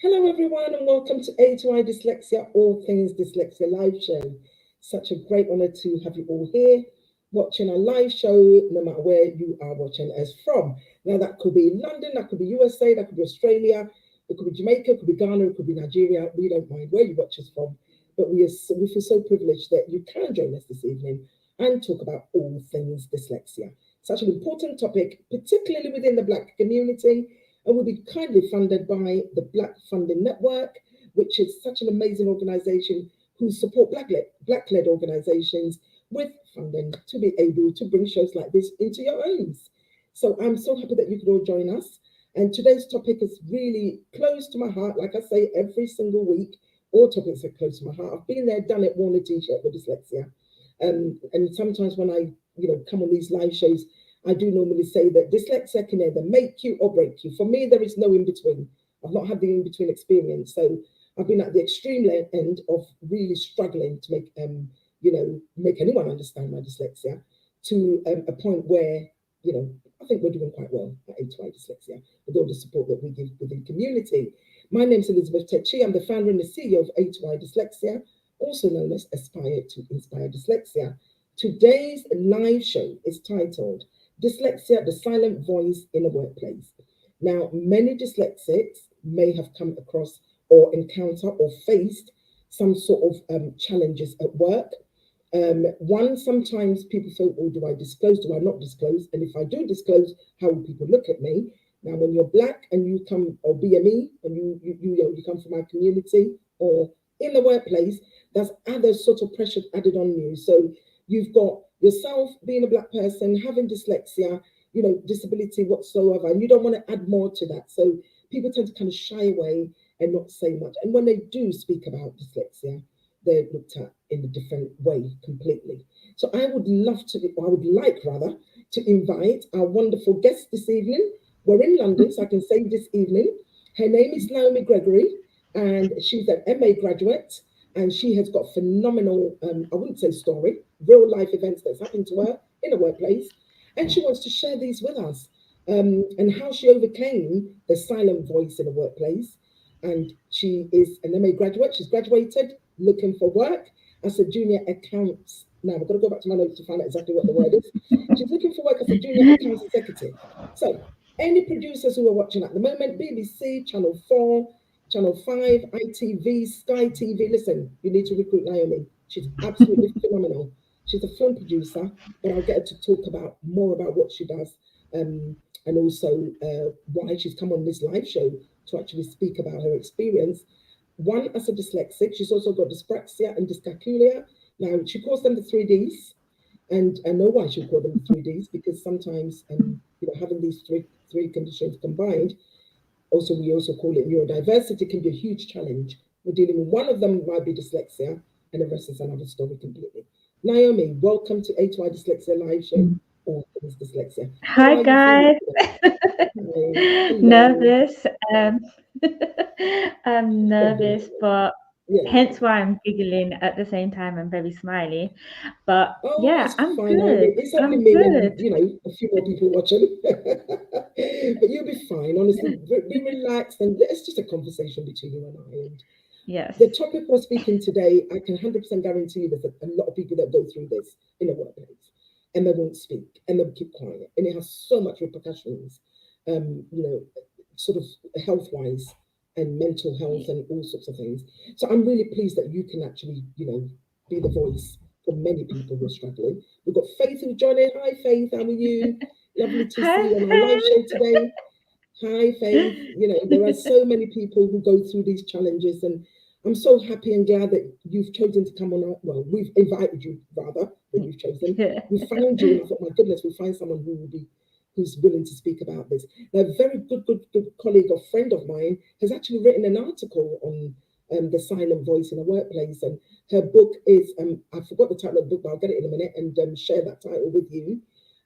Hello, everyone, and welcome to A to I Dyslexia, all things dyslexia live show. Such a great honor to have you all here watching our live show, no matter where you are watching us from. Now, that could be London, that could be USA, that could be Australia, it could be Jamaica, it could be Ghana, it could be Nigeria. We don't mind where you watch us from, but we feel so privileged that you can join us this evening and talk about all things dyslexia. Such an important topic, particularly within the Black community, and will be kindly funded by the Black Funding Network, which is such an amazing organisation who support Black-led organisations with funding to be able to bring shows like this into your homes. So I'm so happy that you could all join us. And today's topic is really close to my heart. Like I say, every single week, all topics are close to my heart. I've been there, done it, worn a t-shirt with dyslexia. And sometimes when I, come on these live shows, I do normally say that dyslexia can either make you or break you. For me, there is no in between. I've not had the in between experience, so I've been at the extreme end of really struggling to make anyone understand my dyslexia to a point where I think we're doing quite well at A2I Dyslexia with all the support that we give within the community. My name is Elizabeth Techi. I'm the founder and the CEO of A2I Dyslexia, also known as Aspire to Inspire Dyslexia. Today's live show is titled Dyslexia, the Silent Voice in a Workplace. Now, many dyslexics may have come across or encounter or faced some sort of challenges at work. Sometimes people feel, oh, do I disclose? Do I not disclose? And if I do disclose, how will people look at me? Now, when you're Black and you come, or BME, and you come from our community or in the workplace, there's other sort of pressure added on you. So you've got yourself being a Black person, having dyslexia, disability whatsoever, and you don't want to add more to that. So people tend to kind of shy away and not say much. And when they do speak about dyslexia, they're looked at in a different way completely. So I would like to invite our wonderful guest this evening. We're in London, so I can say this evening. Her name is Naomi Gregory, and she's an MA graduate, and she has got phenomenal, I wouldn't say story, real life events that's happened to her in the workplace. And she wants to share these with us and how she overcame the silent voice in the workplace. And she is an MA graduate. She's graduated, looking for work as a junior accounts. Now, I've got to go back to my notes to find out exactly what the word is. She's looking for work as a junior accounts executive. So, any producers who are watching at the moment, BBC, Channel 4, Channel 5, ITV, Sky TV, listen, you need to recruit Naomi. She's absolutely phenomenal. She's a film producer, but I'll get her to talk about more about what she does and also why she's come on this live show to actually speak about her experience. One, as a dyslexic, she's also got dyspraxia and dyscalculia. Now, she calls them the 3Ds, and I know why she called them the 3Ds, because sometimes having these three conditions combined, we also call it neurodiversity, can be a huge challenge. We're dealing with one of them might be dyslexia, and the rest is another story completely. Naomi, welcome to A2I Dyslexia Live Show. All things dyslexia. Hi guys. Nervous. I'm nervous, but hence why I'm giggling at the same time. I'm very smiley. But I'm fine, good. It's only me and a few more people watching. But you'll be fine. Honestly, be relaxed, and it's just a conversation between you and I. And yes, the topic we're speaking today, I can 100% guarantee you there's a lot of people that go through this in the workplace, and they won't speak, and they'll keep quiet, and it has so much repercussions, sort of health-wise and mental health and all sorts of things. So I'm really pleased that you can actually, be the voice for many people who are struggling. We've got Faith who's joining. Hi, Faith. How are you? Lovely to see you on our live show today. Hi, Faith. There are so many people who go through these challenges, and I'm so happy and glad that you've chosen to come on. Well, we've invited you rather than you've chosen. We found you, and I thought, my goodness, we'll find someone who's willing to speak about this. Now, a very good colleague or friend of mine has actually written an article on the silent voice in the workplace, and her book is I forgot the title of the book, but I'll get it in a minute and share that title with you.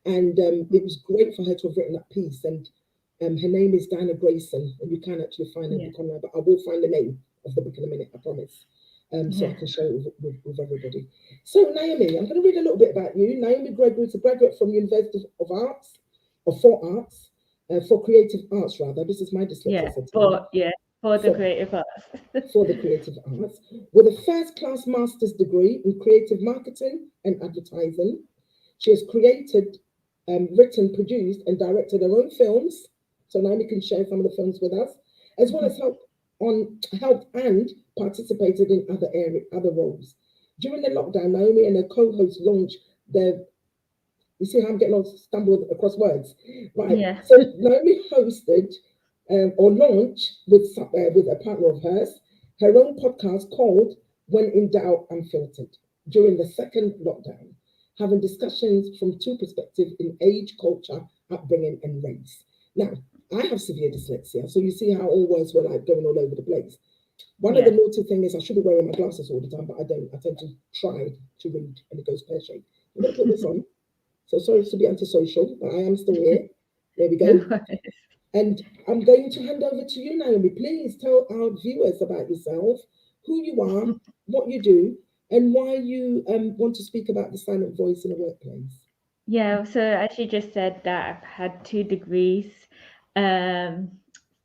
And it was great for her to have written that piece. And her name is Diana Grayson, and you can actually find her book on there, but I will find the name of the book in a minute, I promise. So I can share it with everybody. So Naomi, I'm going to read a little bit about you. Naomi Gregory is a graduate from University of Arts, or for Arts, for Creative Arts rather. This is my dyslexia. for the creative arts. For the creative arts, with a first-class master's degree in creative marketing and advertising. She has created, written, produced, and directed her own films. So Naomi can share some of the films with us, as well as helped and participated in other roles. During the lockdown, Naomi and her co-host launched their. You see how I'm getting all stumbled across words, right? Yeah. So Naomi hosted or launched with a partner of hers her own podcast called "When in Doubt Unfiltered" during the second lockdown, having discussions from two perspectives in age, culture, upbringing, and race. Now, I have severe dyslexia, so you see how all words were like going all over the place. One of the naughty things is I should be wearing my glasses all the time, but I don't. I tend to try to read, and it goes pear-shaped. I'm going to put this on. So sorry to be antisocial, but I am still here. There we go. And I'm going to hand over to you, Naomi. Please tell our viewers about yourself, who you are, what you do, and why you want to speak about the silent voice in the workplace. Yeah, so as you just said that I've had 2 degrees.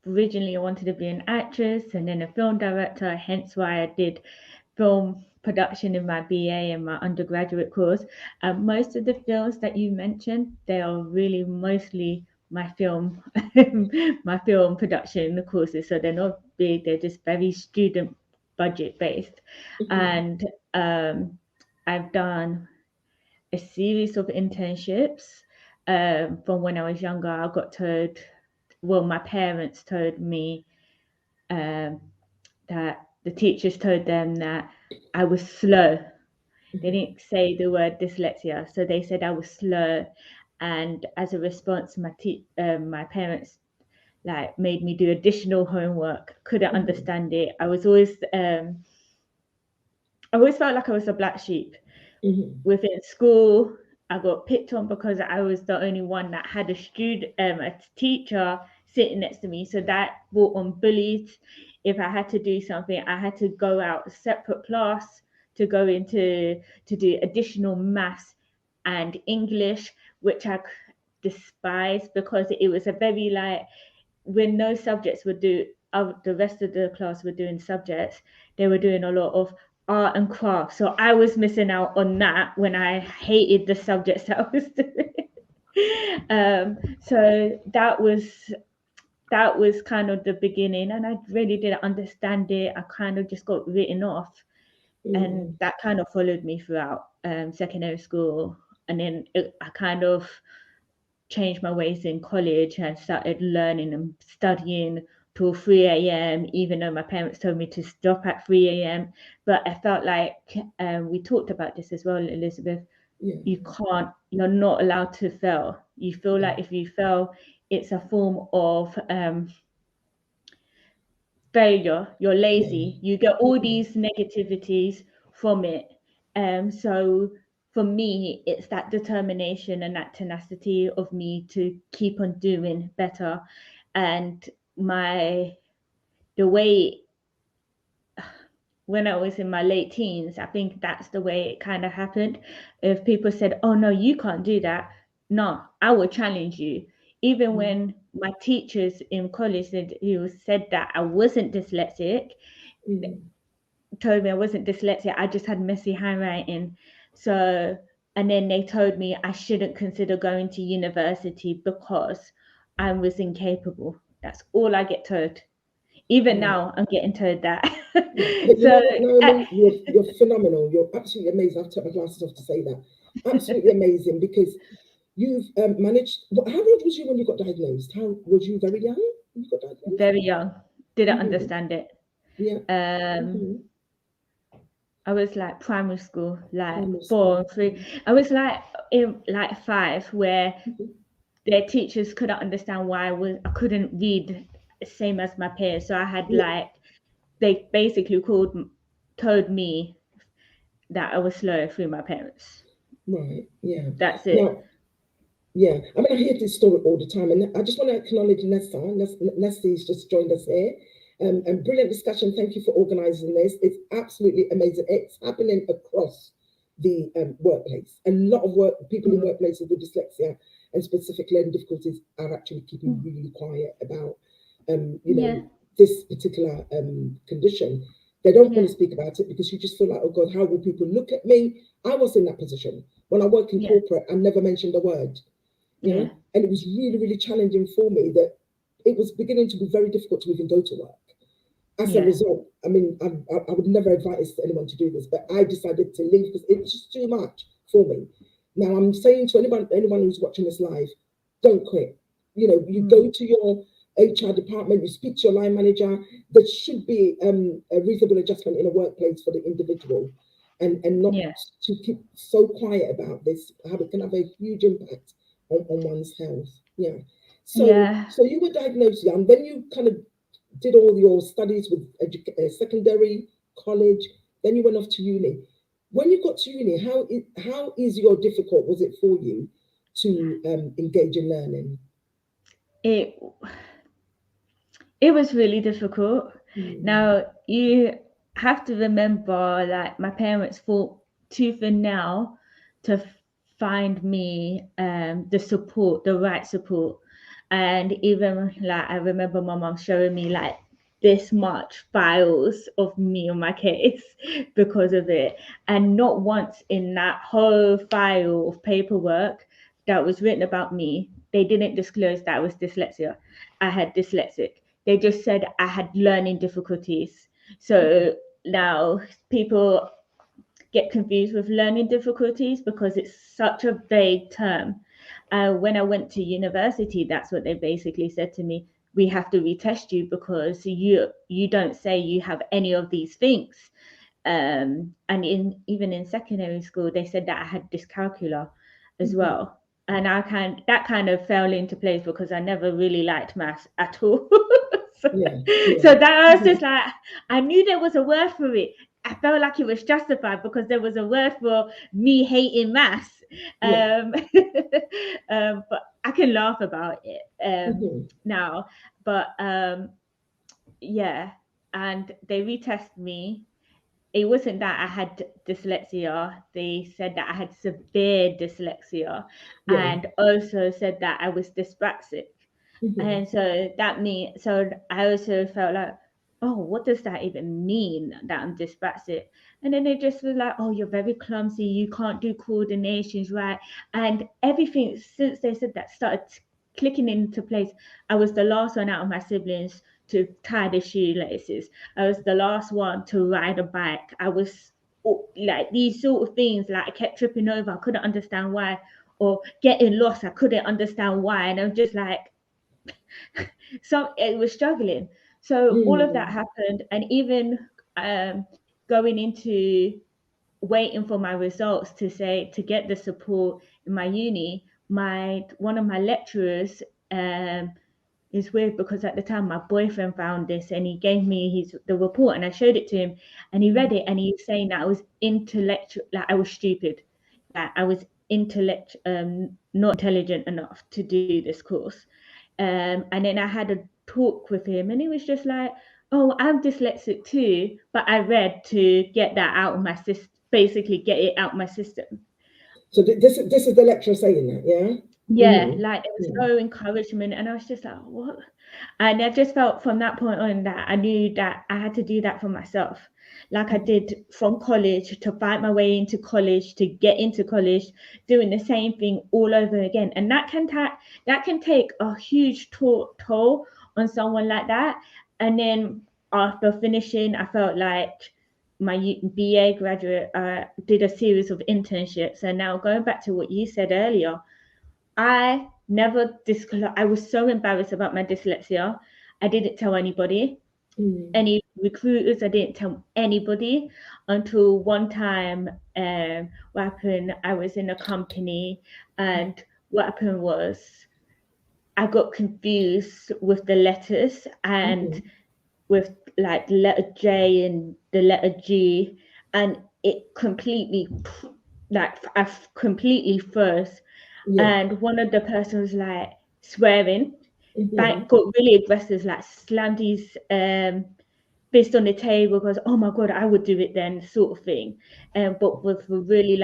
Originally I wanted to be an actress and then a film director, hence why I did film production in my BA and my undergraduate course. Most of the films that you mentioned, they are really mostly my film my film production courses. So they're not big, they're just very student budget based. And I've done a series of internships. From when I was younger, I got told, well, my parents told me that the teachers told them that I was slow. They didn't say the word dyslexia, so they said I was slow. And as a response, my parents like made me do additional homework. Couldn't understand it. I always felt like I was a black sheep. Within school, I got picked on because I was the only one that had a teacher sitting next to me. So that brought on bullies. If I had to do something, I had to go out a separate class to go into to do additional maths and English, which I despised because it was a very like when no subjects would do. The rest of the class were doing subjects. They were doing a lot of art and craft. So I was missing out on that when I hated the subjects that I was doing. So that was kind of the beginning, and I really didn't understand it. I kind of just got written off, and that kind of followed me throughout secondary school. And then I kind of changed my ways in college and started learning and studying till 3 a.m., even though my parents told me to stop at 3 a.m. But I felt like we talked about this as well, Elizabeth. You're not allowed to fail. You feel like if you fail, it's a form of failure. You're lazy. You get all these negativities from it. So for me, it's that determination and that tenacity of me to keep on doing better. And the way when I was in my late teens, I think that's the way it kind of happened. If people said, "Oh no, you can't do that," no, I would challenge you. Even when my teachers in college said that I wasn't dyslexic, told me I wasn't dyslexic, I just had messy handwriting. So, and then they told me I shouldn't consider going to university because I was incapable. That's all I get told. Even now, I'm getting told that. But you know what, Naomi? You're phenomenal. You're absolutely amazing. I have to take my glasses off to say that. Absolutely amazing because you've managed. How old was you when you got diagnosed? How was you very young when you got diagnosed? Very young. Didn't understand it. Yeah. I was like primary school, like 4 and 3. I was like in like 5, where their teachers couldn't understand why I couldn't read the same as my peers. So I had like they basically told me that I was slow through my parents. Right. Yeah. That's it. Now, yeah. I mean, I hear this story all the time, and I just want to acknowledge Nessa. Nessa's just joined us here. And brilliant discussion. Thank you for organising this. It's absolutely amazing. It's happening across the workplace. A lot of people in workplaces with dyslexia and specific learning difficulties are actually keeping really quiet about, this particular condition, they don't want to speak about it because you just feel like, oh God, how will people look at me? I was in that position. When I worked in corporate, I never mentioned a word, you know, and it was really, really challenging for me that it was beginning to be very difficult to even go to work. As a result, I mean, I would never advise anyone to do this, but I decided to leave because it was just too much for me. Now, I'm saying to anyone who's watching this live, don't quit. You know, you go to your HR department, you speak to your line manager. There should be a reasonable adjustment in a workplace for the individual, and not to keep so quiet about this. How it can have a huge impact on one's health. So you were diagnosed young, then you kind of did all your studies with secondary, college, then you went off to uni. When you got to uni, how easy or difficult was it for you to engage in learning? It was really difficult. Now, you have to remember that my parents fought tooth and nail to find me the right support. And even like I remember my mom showing me like this much files of me on my case because of it. And not once in that whole file of paperwork that was written about me, they didn't disclose that I was dyslexia. I had dyslexic. They just said I had learning difficulties. So now people get confused with learning difficulties because it's such a vague term. When I went to university, that's what they basically said to me. We have to retest you because you don't say you have any of these things. And even in secondary school, they said that I had dyscalculia as well. And that kind of fell into place because I never really liked maths at all. So that was just like, I knew there was a word for it. I felt like it was justified because there was a word for me hating maths. But I can laugh about it now. But and they retested me. It wasn't that I had dyslexia. They said that I had severe dyslexia and also said that I was dyspraxic. And so I also felt like, oh, what does that even mean that I'm dyspraxic? And then they just were like, oh, you're very clumsy. You can't do coordinations right. And everything since they said that started clicking into place. I was the last one out of my siblings to tie the shoelaces. I was the last one to ride a bike. I was like these sort of things, like I kept tripping over. I couldn't understand why, or getting lost. I couldn't understand why. And I'm just like, so it was struggling. So all of that happened. And even going into waiting for my results to get the support in my uni, one of my lecturers, is weird because at the time my boyfriend found this and he gave me the report and I showed it to him and he read it and he was saying that I was intellectual, like I was stupid, that I was not intelligent enough to do this course. And then I had a talk with him and he was just like, oh, I'm dyslexic too, but I read to get that out of my system, basically get it out of my system. So this is the lecturer saying that, yeah? Like there was no encouragement and I was just like, what? And I just felt from that point on that I knew that I had to do that for myself, like I did from college, to fight my way into college, to get into college, doing the same thing all over again. And that can take a huge toll on someone like that. And then after finishing, I felt like my BA graduate did a series of internships. And now going back to what you said earlier, I never disclosed. I was so embarrassed about my dyslexia. I didn't tell anybody. Any recruiters, I didn't tell anybody until one time what happened, I was in a company and what happened was I got confused with the letters and with like the letter J and the letter G, and it completely I completely froze. And one of the persons like swearing, got really aggressive, like slammed his fist on the table, goes, oh my God, I would do it then, sort of thing. But with really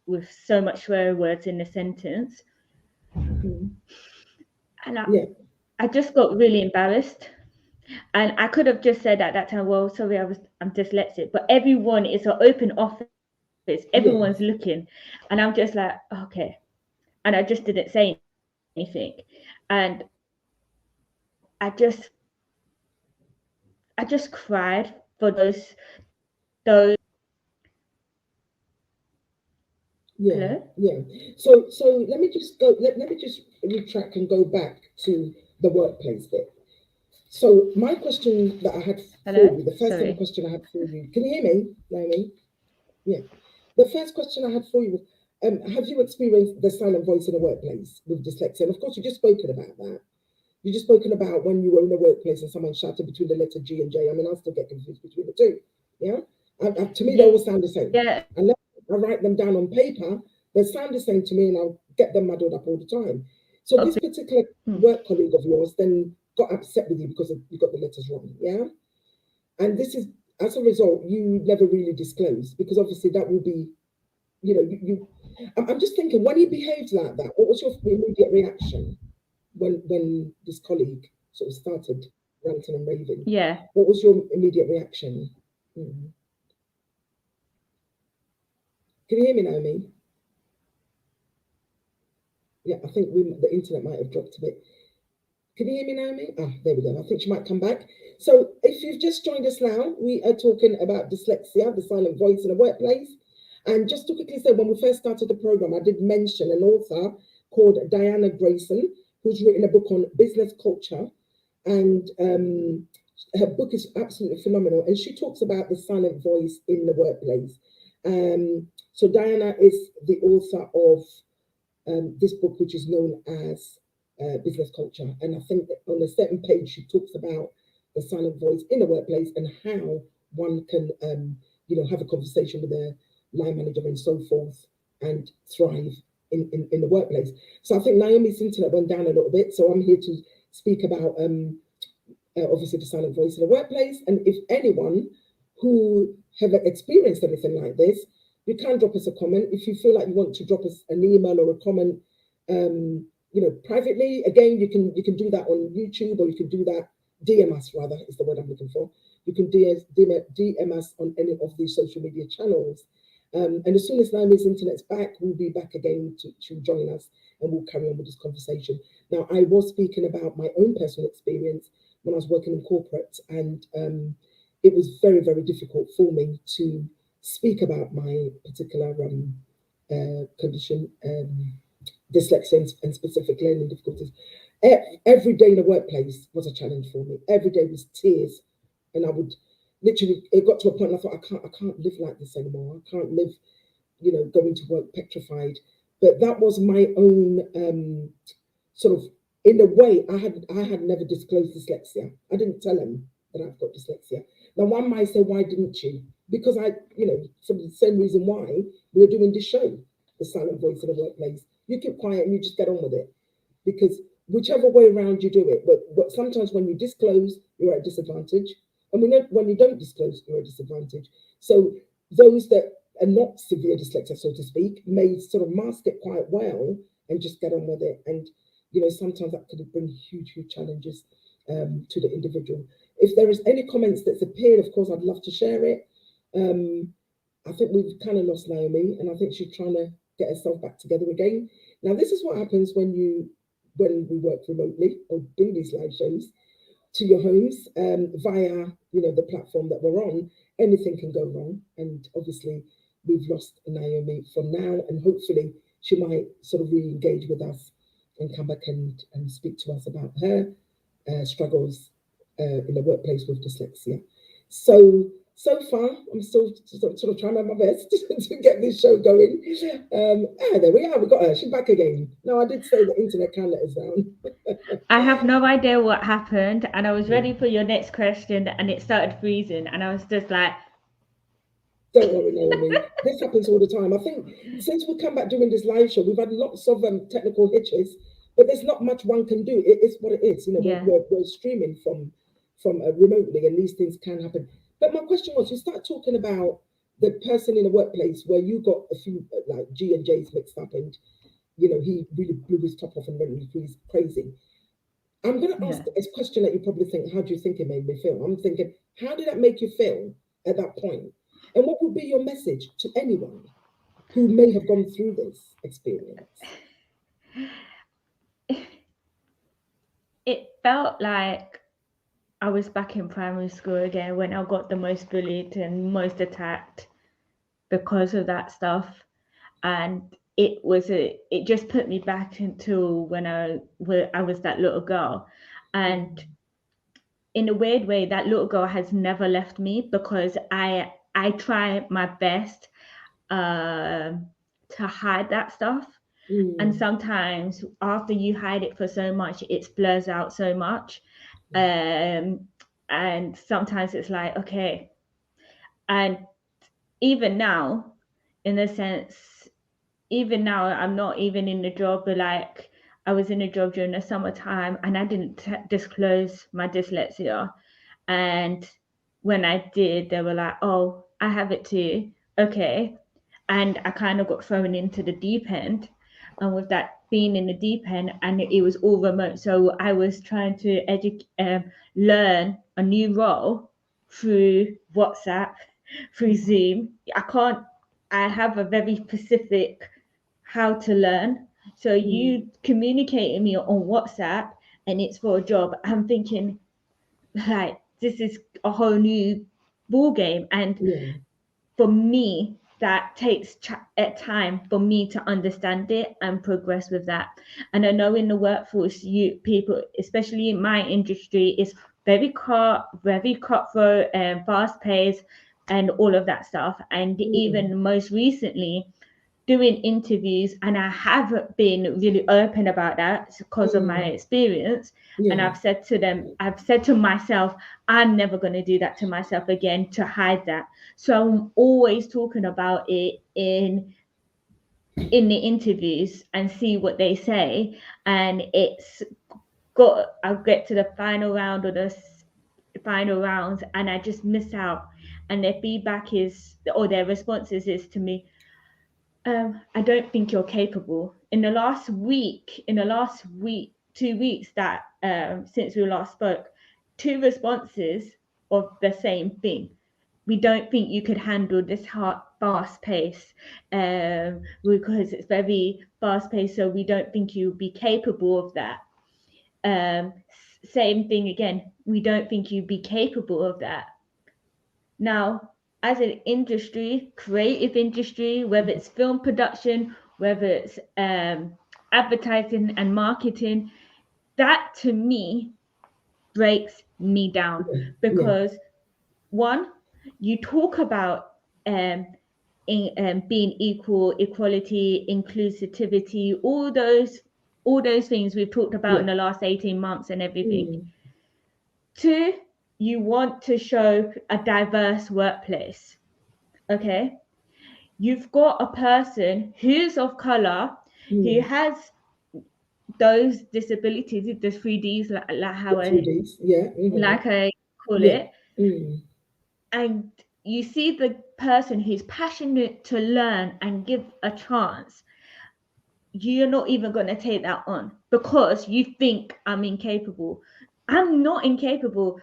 with so much swear words in the sentence. And I just got really embarrassed. And I could have just said at that time, well, sorry, I'm dyslexic, but everyone, it's an open office, everyone's looking, and I'm just like, okay. And I just didn't say anything. And I just cried for those. Hello? Yeah. So let me just go. Let me just retract and go back to the workplace bit. So my question that I had for you, the first ever question I had for you, can you hear me, Naomi? Yeah. The first question I had for you was, have you experienced the silent voice in a workplace with dyslexia? And of course, you just spoken about that. You just spoken about when you were in a workplace and someone shouted between the letter G and J. I mean, I still get confused between the two. Yeah. To me, they all sound the same. Yeah. Unless I write them down on paper, they sound the same to me, and I'll get them muddled up all the time. So this particular work colleague of yours then got upset with you because you got the letters wrong. Yeah. And this is, as a result, you never really disclose, because obviously that will be, I'm just thinking, when he behaved like that, what was your immediate reaction when this colleague sort of started ranting and raving? Yeah. What was your immediate reaction? Mm-hmm. Can you hear me, Naomi? Yeah, I think the internet might have dropped a bit. Can you hear me, Naomi? Ah, there we go. I think she might come back. So if you've just joined us now, we are talking about dyslexia, the silent voice in the workplace. And just to quickly say, when we first started the program, I did mention an author called Diana Grayson, who's written a book on business culture. And her book is absolutely phenomenal. And she talks about the silent voice in the workplace. So Diana is the author of this book, which is known as business culture. And I think that on a certain page, she talks about the silent voice in the workplace and how one can, have a conversation with their line manager and so forth and thrive in the workplace. So I think Naomi's internet went down a little bit. So I'm here to speak about, obviously, the silent voice in the workplace. And if anyone who have experienced anything like this, you can drop us a comment. If you feel like you want to drop us an email or a comment, privately, again, you can do that on YouTube, or you can do that, DM us rather, is the word I'm looking for. You can DM us on any of these social media channels. And as soon as Naomi's internet's back, we'll be back again to join us, and we'll carry on with this conversation. Now, I was speaking about my own personal experience when I was working in corporate, and it was very, very difficult for me to speak about my particular condition, dyslexia and specific learning difficulties. Every day in the workplace was a challenge for me. Every day was tears, and I would literally, it got to a point I thought, I can't live like this anymore. I can't live, going to work petrified. But that was my own sort of, in a way, I had never disclosed dyslexia. I didn't tell him that I've got dyslexia. Now, one might say, why didn't you? Because for the same reason why we're doing this show, The Silent Voice in the Workplace. You keep quiet and you just get on with it. Because whichever way around you do it, but sometimes when you disclose, you're at a disadvantage. And when you don't disclose, you're at a disadvantage. So those that are not severe dyslexia, so to speak, may sort of mask it quite well and just get on with it. And, sometimes that could bring huge, huge challenges to the individual. If there is any comments that's appeared, of course, I'd love to share it. I think we've kind of lost Naomi, and I think she's trying to get herself back together again. Now, this is what happens when we work remotely or do these live shows to your homes via, the platform that we're on. Anything can go wrong, and obviously we've lost Naomi for now, and hopefully she might sort of re-engage with us and come back and speak to us about her struggles in the workplace with dyslexia. So far, I'm still sort of trying my best to get this show going. There we are. We got her. She's back again. No, I did say the internet can let us down. I have no idea what happened, and I was ready for your next question, and it started freezing, and I was just like, don't worry, Naomi. This happens all the time. I think since we come back doing this live show, we've had lots of technical hitches, but there's not much one can do. It's what it is. We're streaming from remotely, and these things can happen. But my question was, you start talking about the person in the workplace where you got a few like G and J's mixed up, and he really blew his top off and went really crazy. I'm going to ask a question that you probably think, how do you think it made me feel? I'm thinking, how did that make you feel at that point? And what would be your message to anyone who may have gone through this experience? It felt like I was back in primary school again when I got the most bullied and most attacked because of that stuff. And it just put me back into when I was that little girl. And in a weird way, that little girl has never left me, because I try my best to hide that stuff. And sometimes after you hide it for so much, it blurs out so much. And sometimes it's like, okay. And even now, in a sense, even now, I'm not even in the job, but like I was in a job during the summertime and I didn't disclose my dyslexia. And when I did, they were like, oh, I have it too. Okay. And I kind of got thrown into the deep end. And with that being in the deep end, and it was all remote. So I was trying to learn a new role through WhatsApp, through Zoom. I have a very specific how to learn. So you communicating me on WhatsApp and it's for a job. I'm thinking, like, this is a whole new ball game. And for me, that takes time for me to understand it and progress with that. And I know in the workforce, people, especially in my industry, is very cutthroat and fast paced and all of that stuff. And even most recently, doing interviews, and I haven't been really open about that because of my experience. And I've said to myself, I'm never going to do that to myself again, to hide that. So I'm always talking about it in the interviews and see what they say. And I'll get to the final round or the final rounds and I just miss out. And their feedback or their responses is to me, I don't think you're capable. In the last 2 weeks that since we last spoke, 2 responses of the same thing. We don't think you could handle this fast pace, because it's very fast paced. So we don't think you'll be capable of that. Same thing again. We don't think you'd be capable of that. Now, as an industry, creative industry, whether it's film production, whether it's advertising and marketing, that to me breaks me down. Because one, you talk about being equal, equality, inclusivity, all those things we've talked about in the last 18 months and everything. Two, you want to show a diverse workplace. Okay, you've got a person who's of color, who has those disabilities, the 3Ds, like how like I call it. And you see the person who's passionate to learn and give a chance. You're not even going to take that on because you think I'm incapable. I'm not incapable.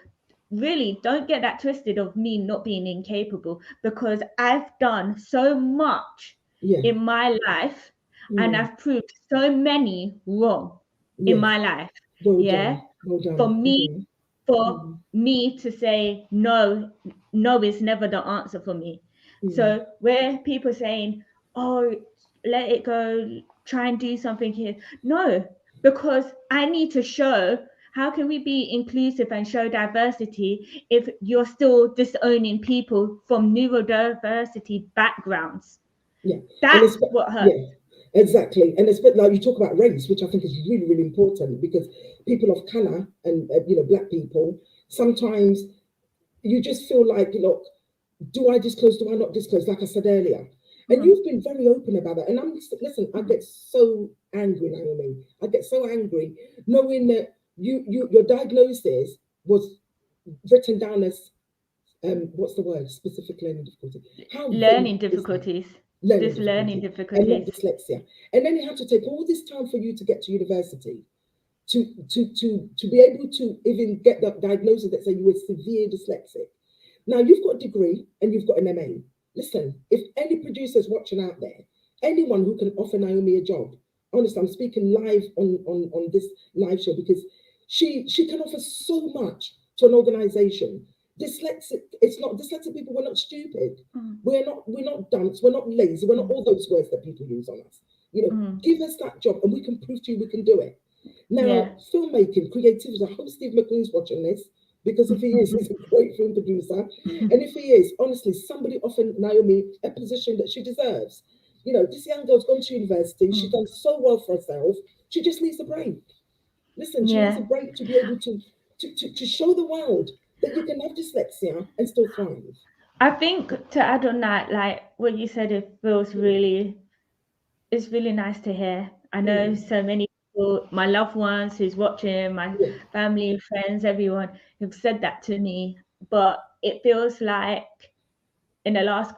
Really, don't get that twisted of me not being incapable, because I've done so much in my life and I've proved so many wrong in my life. Well done. For me to say no is never the answer for me. So where people saying, oh, let it go, try and do something here. No, because I need to show. How can we be inclusive and show diversity if you're still disowning people from neurodiversity backgrounds? That's what hurts. Exactly. And it's like you talk about race, which I think is really, really important, because people of color and Black people, sometimes you just feel like, look, do I disclose, do I not disclose, like I said earlier. And you've been very open about that. And listen, I get so angry, Naomi. I get so angry knowing that your diagnosis was written down as what's the word? Specific learning difficulty. Learning difficulties. Learning difficulties. And not dyslexia. And then it had to take all this time for you to get to university. to be able to even get that diagnosis that say you were severe dyslexic. Now you've got a degree and you've got an MA. Listen, if any producers watching out there, anyone who can offer Naomi a job, honestly, I'm speaking live on this live show because she can offer so much to an organization. Dyslexic, it's not dyslexic people, we're not stupid. We're not dunce, we're not lazy, we're not all those words that people use on us. You know, give us that job and we can prove to you we can do it. Now, filmmaking, creativity, I hope Steve McQueen's watching this, because if he is, he's a great film producer. And if he is, honestly, somebody offered Naomi a position that she deserves. You know, this young girl's gone to university, she's done so well for herself, she just needs a break. Listen, she needs a break to be able to show the world that you can have dyslexia and still thrive. I think to add on that, like what you said, it feels really, it's really nice to hear. I know so many people, my loved ones who's watching, my family, friends, everyone have said that to me, but it feels like in the last,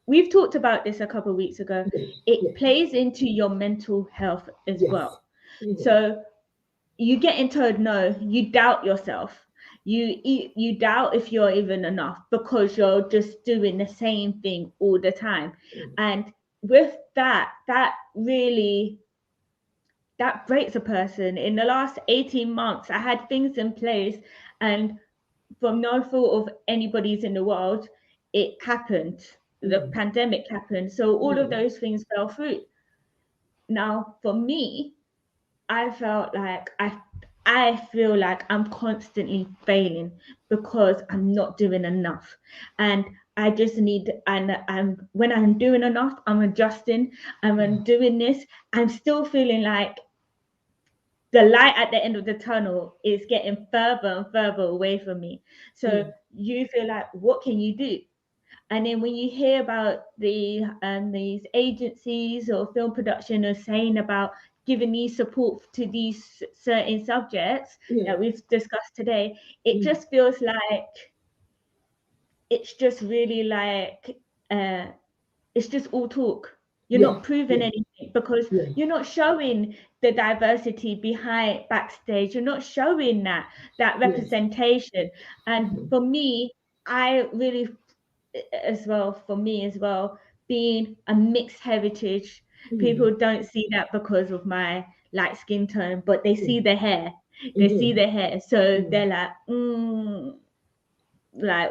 we've talked about this a couple of weeks ago, it plays into your mental health as well. So you getting told no, you doubt yourself. You doubt if you're even enough because you're just doing the same thing all the time. And with that really, that breaks a person. In the last 18 months, I had things in place, and from no fault of anybody's in the world, it happened. The pandemic happened. So all of those things fell through. Now, for me, I felt like I feel like I'm constantly failing because I'm not doing enough. And I just need, and when I'm doing enough, I'm adjusting, and when I'm doing this, I'm still feeling like the light at the end of the tunnel is getting further and further away from me. So you feel like, what can you do? And then when you hear about these agencies or film production are saying about giving these support to these certain subjects that we've discussed today, it just feels like it's just really like it's just all talk. You're not proving anything because you're not showing the diversity behind backstage. You're not showing that representation. And for me, I really, as well, for me as well, being a mixed heritage, people don't see that because of my light skin tone, but they see the hair. They see the hair. So they're like,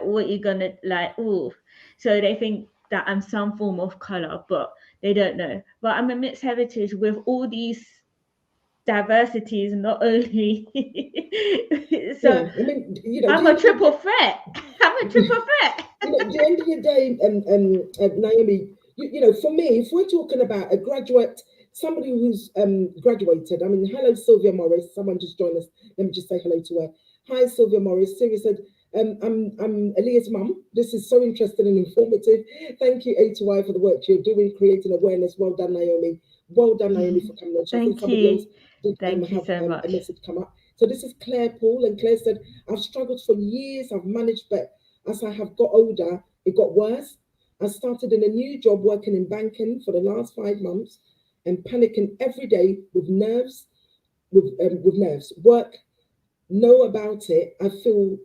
what you gonna, like, ooh. So they think that I'm some form of color, but they don't know. But I'm a mixed heritage with all these diversities, not only so I mean, you know, I'm a triple threat. I'm a triple threat. You know, at the end of the day, Naomi, you know, for me, if we're talking about a graduate, somebody who's graduated, I mean, hello, Sylvia Morris. Someone just joined us. Let me just say hello to her. Hi, Sylvia Morris. Sylvia said, I'm Aaliyah's mum. This is so interesting and informative. Thank you, A2I, for the work you're doing, creating awareness. Well done, Naomi. Well done, Naomi, for coming on. Thank somebody you. else did Thank you have so much. a message come up. So this is Claire Paul, and Claire said, I've struggled for years. I've managed, but as I have got older, it got worse. I started in a new job working in banking for the last 5 months and panicking every day with nerves, with nerves. Work, know about it. I feel,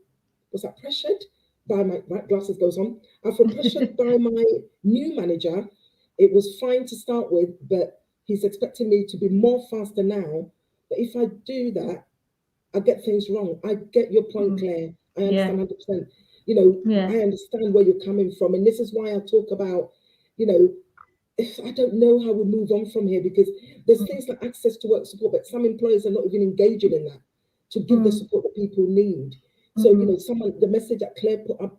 was that pressured by my glasses goes on. I feel pressured by my new manager. It was fine to start with, but he's expecting me to be more faster now. But if I do that, I get things wrong. I get your point, Claire. I understand 100%. You know, I understand where you're coming from. And this is why I talk about, you know, I don't know how we move on from here, because there's things like access to work support, but some employers are not even engaging in that to give the support that people need. So, you know, the message that Claire put up,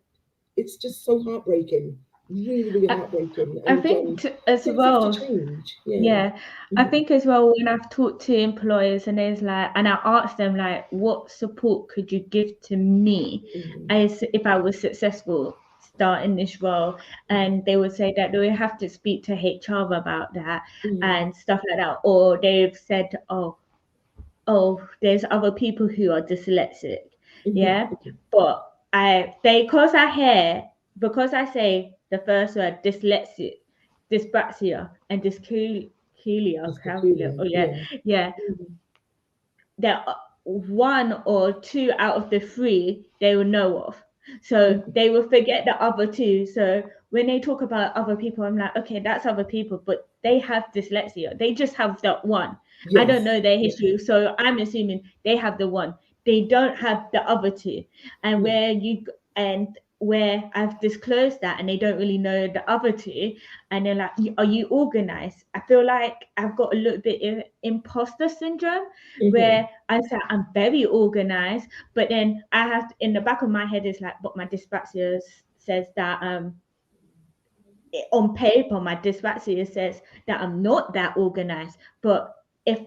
it's just so heartbreaking. Really, really heartbreaking. I think as well. I think as well, when I've talked to employers and there's like, and I asked them like, what support could you give to me as if I was successful starting this role? And they would say that they would have to speak to HR about that and stuff like that. Or they've said, oh, there's other people who are dyslexic. But because I say the first word dyslexic, dyspraxia, and dyscalculia. there are 1 or 2 out of the 3 they will know of. So they will forget the other 2. So when they talk about other people, I'm like, okay, that's other people, but they have dyslexia. They just have that one. I don't know their history, so I'm assuming they have the one. They don't have the other 2. And where I've disclosed that and they don't really know the other 2, and they're like, are you organized? I feel like I've got a little bit of imposter syndrome, where I say I'm very organized, but then I have in the back of my head is like, but my dyspraxia says that on paper my dyspraxia says that I'm not that organized, but if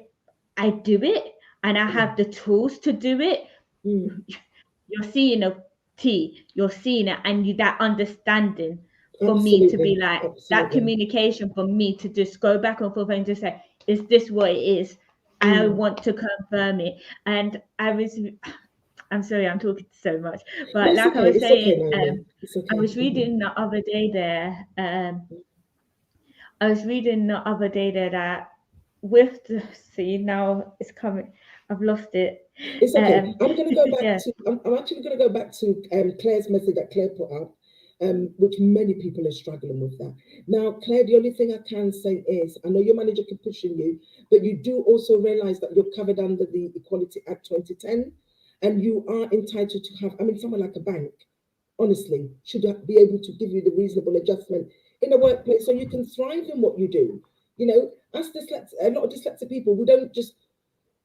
I do it and I have the tools to do it, you're seeing a T, you're seeing it, and that understanding for me to be like that communication for me to just go back and forth and just say, is this what it is? I want to confirm it. And I'm sorry, I'm talking so much, but like I was saying, I was reading the other day there. I was reading the other day that with the now it's coming. I've lost it. It's okay. I'm going to go back to. I'm actually going to go back to Claire's message that Claire put out, which many people are struggling with that. Now, Claire, the only thing I can say is, I know your manager can push you, but you do also realise that you're covered under the Equality Act 2010, and you are entitled to have. I mean, someone like a bank, honestly, should be able to give you the reasonable adjustment in the workplace so you can thrive in what you do. You know, us a lot of dyslexic people, we don't just.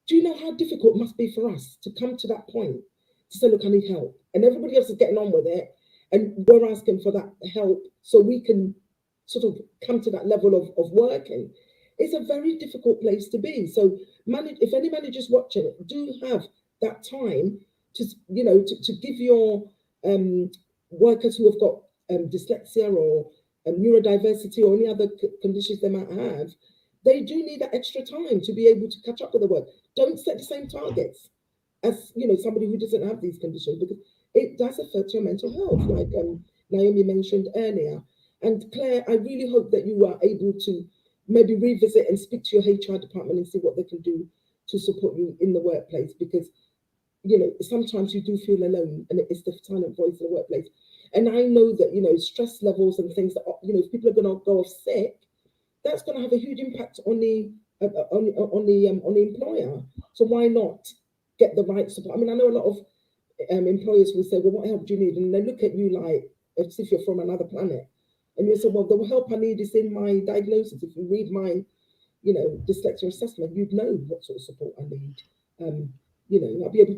Do you know how difficult it must be for us to come to that point to say, look, I need help, and everybody else is getting on with it, and we're asking for that help so we can sort of come to that level of working? It's a very difficult place to be. So, if any managers watching it, do have that time to, you know, to give your workers who have got dyslexia or neurodiversity or any other conditions they might have. They do need that extra time to be able to catch up with the work. Don't set the same targets as, you know, somebody who doesn't have these conditions, because it does affect your mental health, like Naomi mentioned earlier. And Claire, I really hope that you are able to maybe revisit and speak to your HR department and see what they can do to support you in the workplace, because, you know, sometimes you do feel alone, and it's the silent voice in the workplace. And I know that, you know, stress levels and things that, you know, if people are going to go off sick, that's going to have a huge impact on the employer. So why not get the right support? I mean, I know a lot of employers will say, well, what help do you need? And they look at you like as if you're from another planet. And you say, well, the help I need is in my diagnosis. If you read my, you know, dyslexia assessment, you'd know what sort of support I need. You know, we'll be able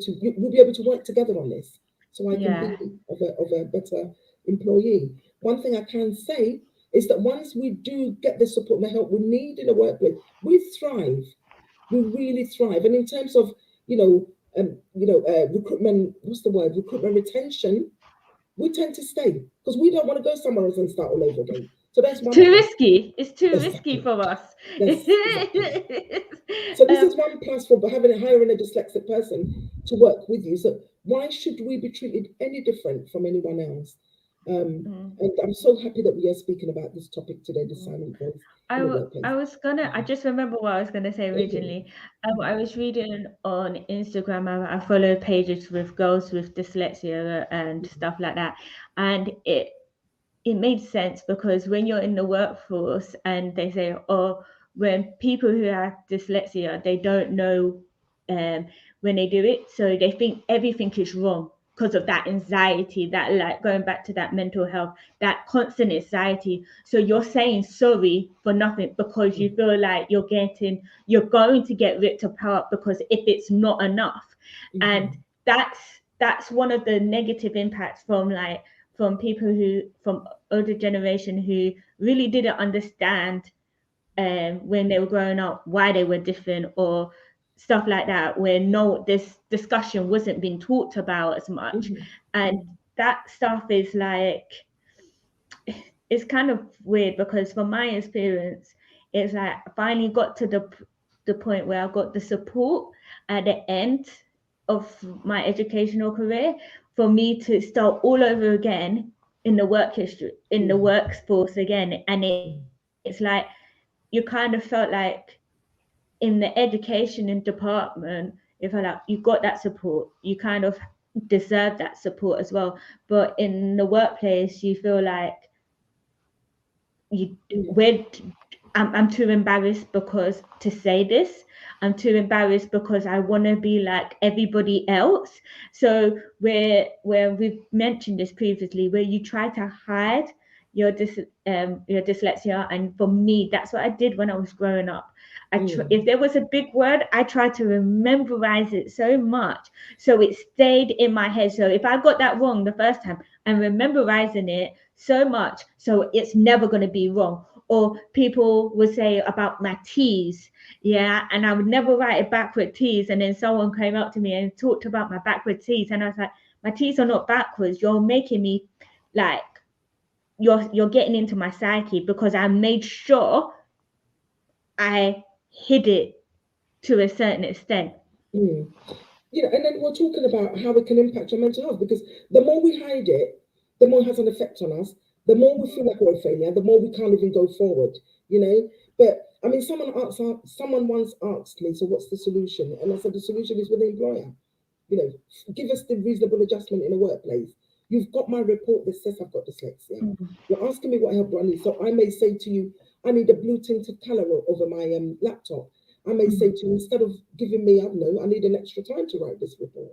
to work together on this, so I can be of a better employee. One thing I can say is that once we do get the support and the help we need in the workplace, we thrive. We really thrive. And in terms of, recruitment, what's the word? Recruitment retention, we tend to stay because we don't want to go somewhere else and start all over again. So that's one too risky. It's too risky for us. Exactly. So this is one plus for hiring a dyslexic person to work with you. So why should we be treated any different from anyone else? And I'm so happy that we are speaking about this topic today, the silent voice. I just remember what I was gonna say originally. I was reading on Instagram. I follow pages with girls with dyslexia and stuff like that, and it made sense, because when you're in the workforce and they say, oh, when people who have dyslexia, they don't know when they do it, so they think everything is wrong because of that anxiety, that, like, going back to that mental health, that constant anxiety. So you're saying sorry for nothing because you feel like you're going to get ripped apart because if it's not enough. And that's one of the negative impacts from people from older generation who really didn't understand when they were growing up why they were different or stuff like that, where this discussion wasn't being talked about as much. And that stuff is like, it's kind of weird, because from my experience, it's like I finally got to the point where I got the support at the end of my educational career for me to start all over again in the work history, in the workforce again. And it's like you kind of felt like in the education department, you feel like you got that support, you kind of deserve that support as well. But in the workplace, you feel like I'm too embarrassed because to say this. I'm too embarrassed because I want to be like everybody else. So where we've mentioned this previously, where you try to hide your dyslexia, and for me, that's what I did when I was growing up. If there was a big word, I tried to memorize it so much, so it stayed in my head. So if I got that wrong the first time, I'm memorizing it so much, so it's never going to be wrong. Or people would say about my T's, yeah, and I would never write it backward T's. And then someone came up to me and talked about my backward T's, and I was like, my T's are not backwards. You're making me like you're getting into my psyche, because I made sure I hid it to a certain extent. And then we're talking about how it can impact your mental health, because the more we hide it, the more it has an effect on us, the more we feel like we're a failure, the more we can't even go forward, But I mean, someone once asked me, so what's the solution? And I said, the solution is with the employer. Give us the reasonable adjustment in the workplace. You've got my report that says I've got dyslexia. You're asking me what help do I need. So I may say to you, I need a blue tinted colour over my laptop. I may say to you, instead of giving me, I don't know, I need an extra time to write this report.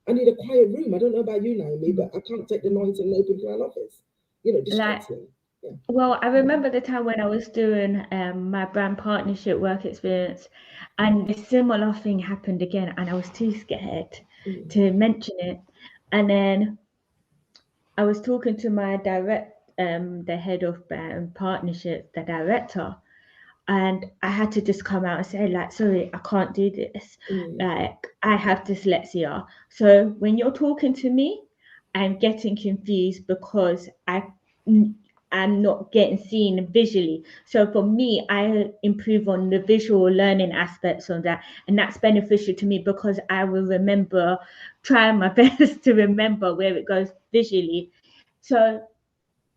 I need a quiet room. I don't know about you, Naomi, but I can't take the noise in an open plan office. Distracts me. Yeah. Well, I remember the time when I was doing my brand partnership work experience, and a similar thing happened again, and I was too scared to mention it. And then I was talking to my the head of partnership, the director, and I had to just come out and say, like, sorry, I can't do this. Like, I have dyslexia. So when you're talking to me, I'm getting confused because I'm not getting seen visually. So for me, I improve on the visual learning aspects of that. And that's beneficial to me because I will remember, trying my best to remember where it goes visually. So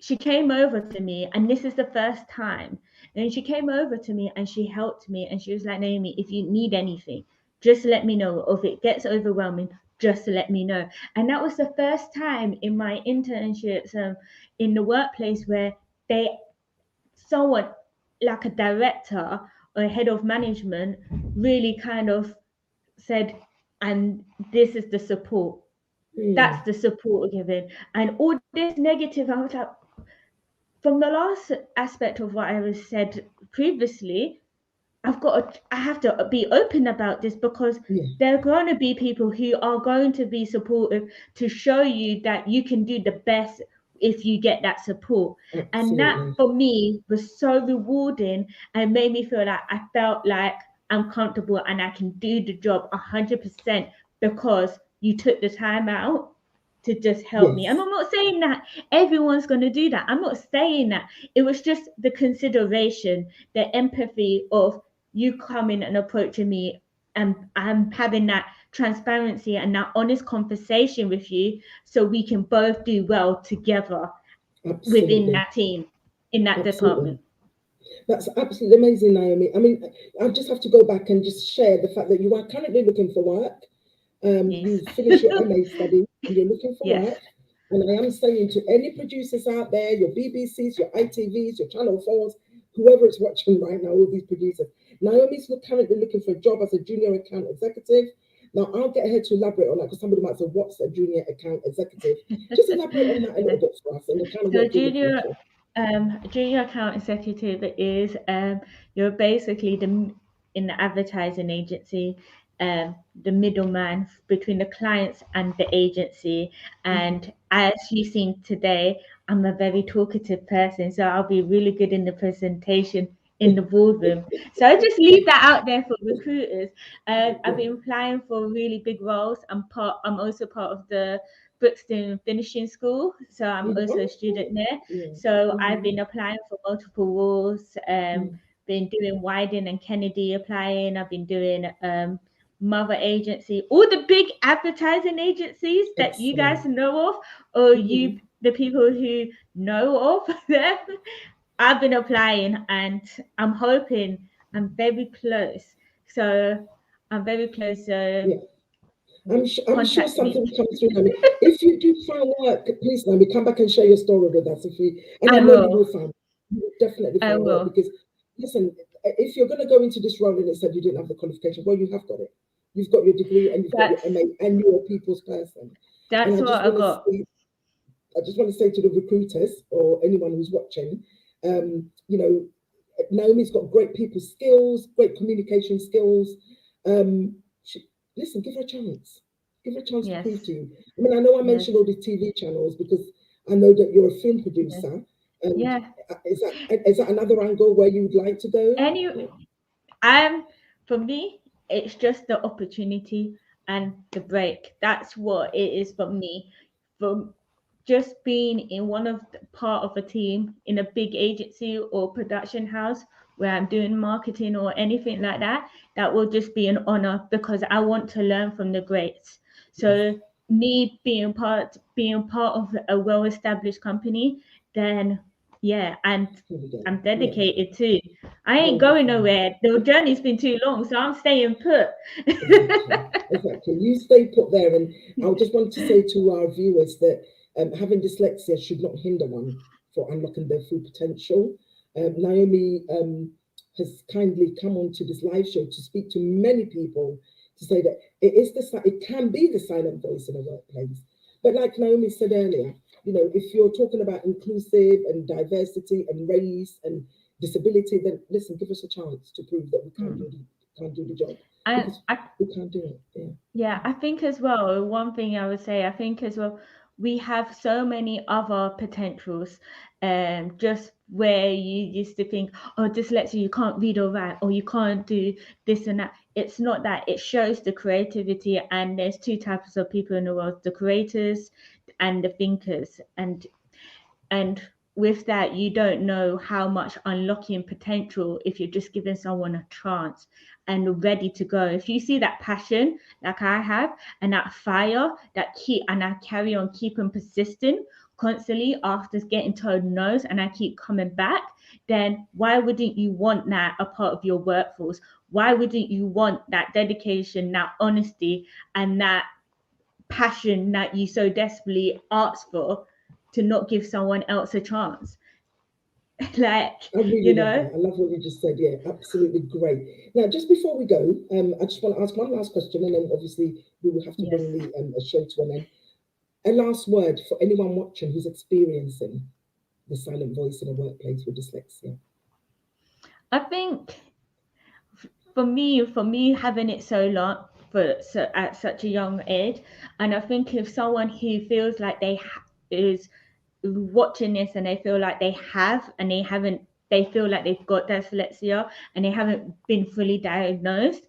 she came over to me, and this is the first time. And she came over to me and she helped me, and she was like, Naomi, if you need anything, just let me know. Or if it gets overwhelming, just let me know. And that was the first time in my internships in the workplace where someone like a director or a head of management really kind of said, and this is the support. That's the support given. And all this negative, I was like, from the last aspect of what I was said previously, I have to be open about this, because there are going to be people who are going to be supportive to show you that you can do the best if you get that support. Absolutely. And that for me was so rewarding and made me feel like I felt like I'm comfortable and I can do the job 100% because you took the time out to just help me. And I'm not saying that everyone's going to do that. I'm not saying that. It was just the consideration, the empathy of you coming and approaching me, and I'm having that transparency and that honest conversation with you, so we can both do well together within that team, in that department. That's absolutely amazing, Naomi. I mean, I just have to go back and just share the fact that you are currently looking for work. You finished your MA study and you're looking for work. And I am saying to any producers out there, your BBCs, your ITVs, your Channel 4s, whoever is watching right now, all these producers, Naomi's currently looking for a job as a junior account executive. Now, I'll get her to elaborate on that, because somebody might say, what's a junior account executive? Just elaborate on that a little bit for us and the kind of work you're looking for. Junior account executive is you're basically in the advertising agency, the middleman between the clients and the agency. And as you've seen today, I'm a very talkative person, so I'll be really good in the presentation in the boardroom. So I just leave that out there for recruiters. I've been applying for really big roles. I'm also part of the Brixton Finishing School, so I'm also a student there. So I've been applying for multiple roles. Been doing Wyden and Kennedy applying. I've been doing Mother Agency, all the big advertising agencies that you guys know of, or you, the people who know of them. I've been applying, and I'm hoping I'm very close. So I'm very close. Yeah. I'm sure Contact me. something comes through. Naomi. If you do find work, please, Naomi, come back and share your story with us. And I I know you will will. find, you will definitely I find work, will. because listen, if you're going to go into this role and it said you didn't have the qualification, well, you have got it. You've got your degree and you've got your That's MA and you're a people's person. And that's what I got. I just want to say to the recruiters or anyone who's watching, you know, Naomi's got great people skills, great communication skills. Listen, give her a chance. Give her a chance to Yes. prove to you. I mean, I know I Yes. mentioned all these TV channels because I know that you're a film Yes. producer. And Yeah. is that another angle where you would like to go? For me, it's just the opportunity and the break. That's what it is for me. From just being in one of the part of a team in a big agency or production house where I'm doing marketing or anything like that, that will just be an honor because I want to learn from the greats. So me being part of a well-established company, then yeah, and I'm dedicated too. I ain't going Wonderful. nowhere. The journey's been too long, so I'm staying put. Exactly. You stay put there. And I just want to say to our viewers that having dyslexia should not hinder one for unlocking their full potential. Naomi has kindly come onto this live show to speak to many people to say that it can be the silent voice in a workplace. But like Naomi said earlier, you know, if you're talking about inclusive and diversity and race and disability, then listen, give us a chance to prove that we can't do the job, I, because I we can't do it. Yeah, I think as well, one thing I would say, I think as well, we have so many other potentials. Just where you used to think, oh, dyslexia, you can't read or write, or you can't do this and that. It's not that. It shows the creativity, and there's two types of people in the world: the creators and the thinkers. And with that, you don't know how much unlocking potential if you're just giving someone a chance and ready to go. If you see that passion like I have and that fire that I carry on keeping persistent constantly after getting told no and I keep coming back, then why wouldn't you want that a part of your workforce? Why wouldn't you want that dedication, that honesty, and that passion that you so desperately ask for, to not give someone else a chance? Like, I really you love know, that. I love what you just said. Yeah, absolutely great. Now, just before we go, I just want to ask one last question, and then obviously we will have to yes. bring the show to an end. A last word for anyone watching who's experiencing the silent voice in a workplace with dyslexia. I think for me having it so long at such a young age, and I think if someone who feels like is watching this and they feel like they have and they haven't, they feel like they've got dyslexia and they haven't been fully diagnosed,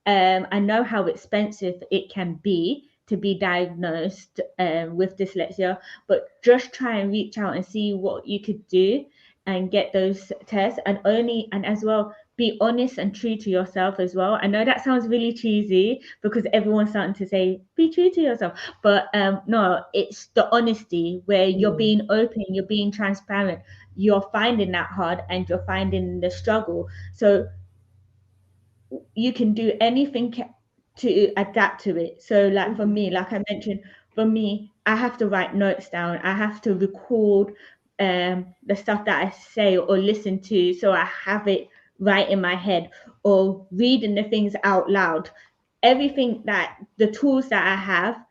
I know how expensive it can be to be diagnosed with dyslexia, but just try and reach out and see what you could do and get those tests, and as well be honest and true to yourself as well. I know that sounds really cheesy because everyone's starting to say be true to yourself, but no, it's the honesty where you're being open, you're being transparent. You're finding that hard and you're finding the struggle. So you can do anything to adapt to it. So like for me, like I mentioned, for me, I have to write notes down. I have to record the stuff that I say or listen to, so I have it right in my head, or reading the things out loud. Everything that the tools that I have,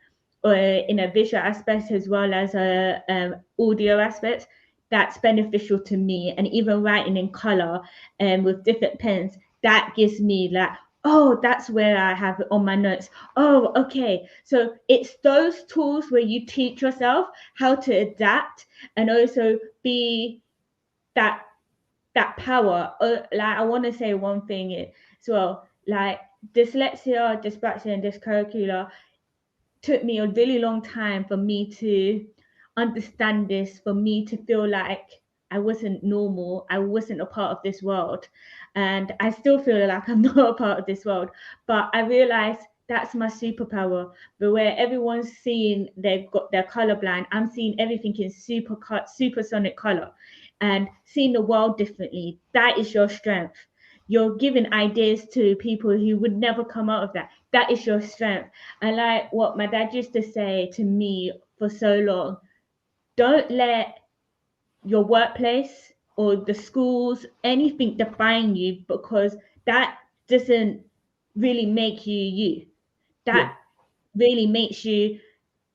in a visual aspect as well as a audio aspect, that's beneficial to me. And even writing in color and with different pens, that gives me like, oh, that's where I have it on my notes. Oh, okay. So it's those tools where you teach yourself how to adapt and also be that power. Like I want to say one thing as well, like dyslexia, dyspraxia, and dyscalculia took me a really long time for me to understand this, for me to feel like I wasn't normal, I wasn't a part of this world. And I still feel like I'm not a part of this world. But I realized that's my superpower. But where everyone's seeing they've got their colorblind, I'm seeing everything in supersonic color and seeing the world differently. That is your strength. you're giving ideas to people who would never come out of that. That is your strength. And like what my dad used to say to me for so long, don't let your workplace or the schools, anything define you, because that doesn't really make you. That really makes you,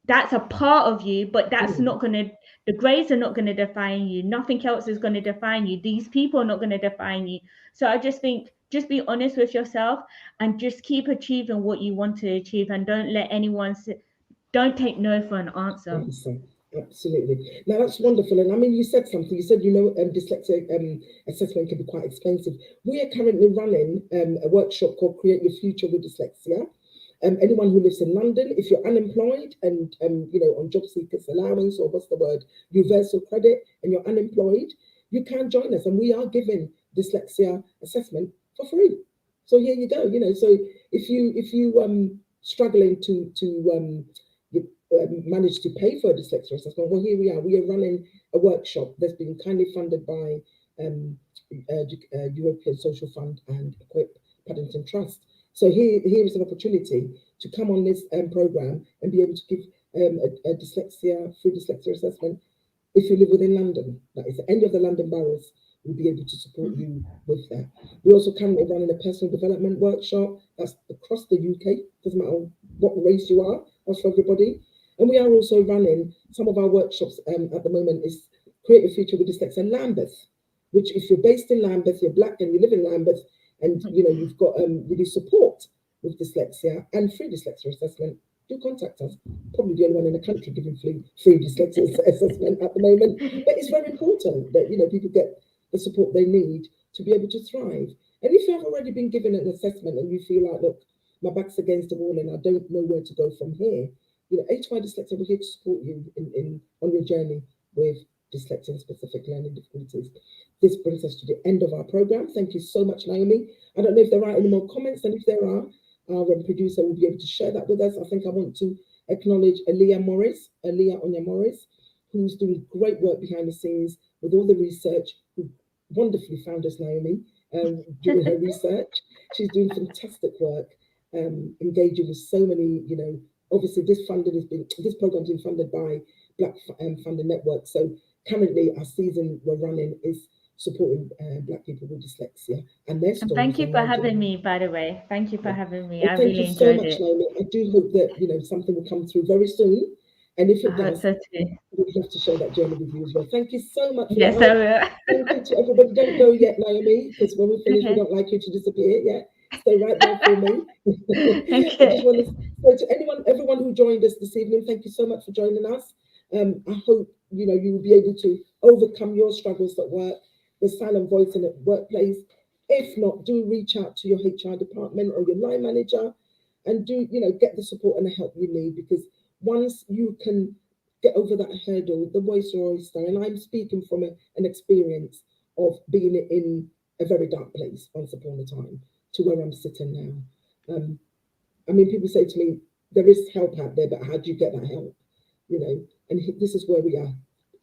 that's a part of you, but that's not going to, the grades are not going to define you. Nothing else is going to define you. These people are not going to define you. So I just think, just be honest with yourself and just keep achieving what you want to achieve, and don't let anyone don't take no for an answer. Absolutely. Now that's wonderful. And I mean, you said something. You said, dyslexia assessment can be quite expensive. We are currently running a workshop called Create Your Future with Dyslexia. Anyone who lives in London, if you're unemployed and on job seekers allowance, or what's the word, universal credit, and you're unemployed, you can join us, and we are giving dyslexia assessment for free. So here you go. So if you struggling to manage to pay for a dyslexia assessment, well, here we are. We are running a workshop that's been kindly funded by European Social Fund and Equip Paddington Trust. So here is an opportunity to come on this program and be able to give a free dyslexia assessment if you live within London. That is, any of the London boroughs will be able to support you with that. We also currently running a personal development workshop that's across the UK. Doesn't matter what race you are, that's for everybody. And we are also running some of our workshops at the moment is Create a Future with Dyslexia in Lambeth, which if you're based in Lambeth, you're black and you live in Lambeth, and you've got really support with dyslexia and free dyslexia assessment, do contact us. Probably the only one in the country giving free dyslexia assessment at the moment. But it's very important that people get the support they need to be able to thrive. And if you have already been given an assessment and you feel like, look, my back's against the wall and I don't know where to go from here, HY Dyslexia will here to support you on your journey with dyslexia and specific learning difficulties. This brings us to the end of our program. Thank you so much, Naomi. I don't know if there are any more comments, and if there are, our producer will be able to share that with us. I think I want to acknowledge Aaliyah Onya Morris, who's doing great work behind the scenes with all the research, who wonderfully found us, Naomi, doing her research. She's doing fantastic work, engaging with so many, obviously this program's been funded by Black Funding Network. So currently our season we're running is supporting Black people with dyslexia and their stories. Thank you for having me, by the way. Thank you for having me. I thank really you so enjoyed much, it. Naomi. I do hope that something will come through very soon. And if it does, we'd love to share that journey with you as well. Thank you so much. Yes, I will. Thank you to everybody. Don't go yet, Naomi, because when we finish, we don't like you to disappear yet. Stay right there for me. Okay. I just want to say to everyone who joined us this evening, thank you so much for joining us. I hope you will be able to overcome your struggles at work, the silent voice in the workplace. If not, do reach out to your HR department or your line manager, and do get the support and the help you need, because once you can get over that hurdle, the voice your oyster. And I'm speaking from an experience of being in a very dark place once upon a time to where I'm sitting now. I mean, people say to me, there is help out there, but how do you get that help? And this is where we are.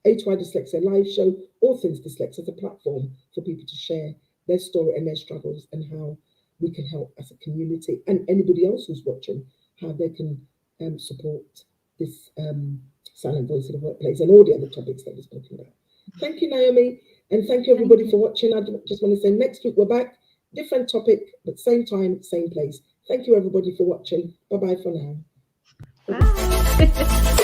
HY Dyslexia Live Show, all things dyslexia, is a platform for people to share their story and their struggles, and how we can help as a community, and anybody else who's watching, how they can support this silent voice in the workplace and all the other topics that we're talking about. Thank you, Naomi, and thank you everybody for watching. I just want to say next week we're back, different topic, but same time, same place. Thank you everybody for watching. Bye-bye for now. Bye.